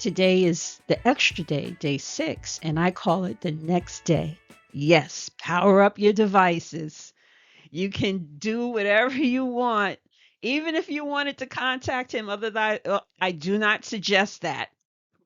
Today is the extra day, day 6, and I call it the next day. Yes, power up your devices. You can do whatever you want, even if you wanted to contact him. Other than I do not suggest that,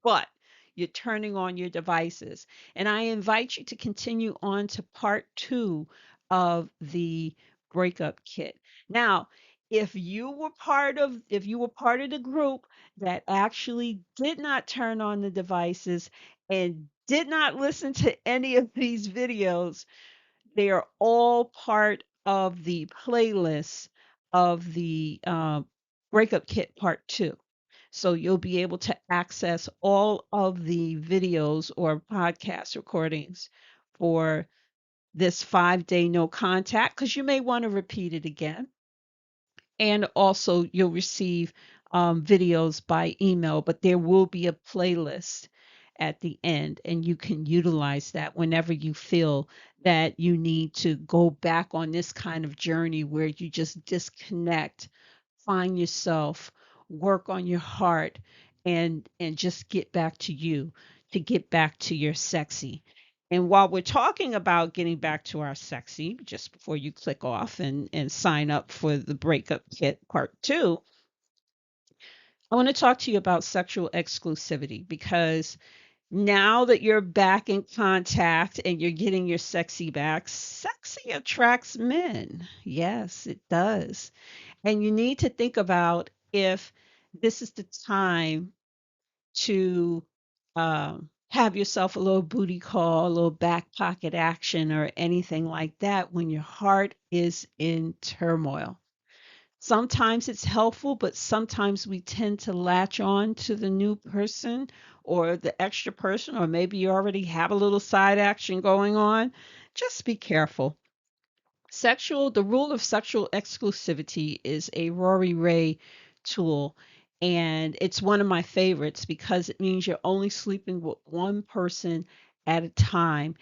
but you're turning on your devices. And I invite you to continue on to part 2 of the breakup kit. Now, if you were part of the group that actually did not turn on the devices and did not listen to any of these videos, they are all part of the playlist of the breakup kit part 2. So you'll be able to access all of the videos or podcast recordings for this 5-day no contact, because you may want to repeat it again. And also, you'll receive videos by email, but there will be a playlist at the end, and you can utilize that whenever you feel that you need to go back on this kind of journey where you just disconnect, find yourself, work on your heart, and just get back to you, to get back to your sexy. And while we're talking about getting back to our sexy, just before you click off and sign up for the breakup kit part 2, I want to talk to you about sexual exclusivity, because now that you're back in contact and you're getting your sexy back, sexy attracts men. Yes, it does. And you need to think about if this is the time to have yourself a little booty call, a little back pocket action, or anything like that when your heart is in turmoil. Sometimes it's helpful, but sometimes we tend to latch on to the new person or the extra person, or maybe you already have a little side action going on. Just be careful. The rule of sexual exclusivity is a Rory Ray tool, and it's one of my favorites because it means you're only sleeping with one person at a time,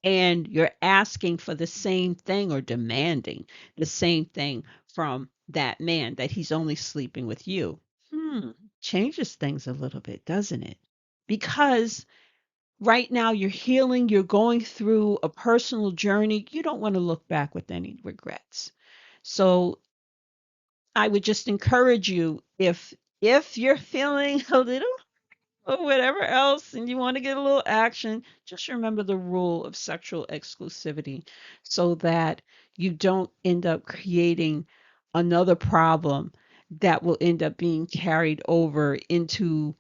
and you're asking for the same thing or demanding the same thing from that man, that he's only sleeping with you. Hmm, changes things a little bit, doesn't it? Because right now you're healing, you're going through a personal journey. You don't want to look back with any regrets. So I would just encourage you, if you're feeling a little or whatever else and you want to get a little action, just remember the rule of sexual exclusivity so that you don't end up creating another problem that will end up being carried over into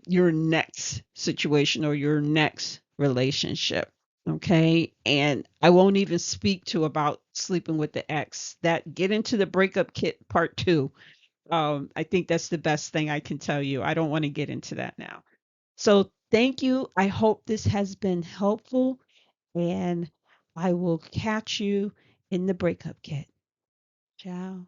your next situation or your next relationship. Okay. And I won't even speak to about sleeping with the ex. That get into the breakup kit part 2. I think that's the best thing I can tell you. I don't want to get into that now. So thank you. I hope this has been helpful, and I will catch you in the breakup kit. Ciao.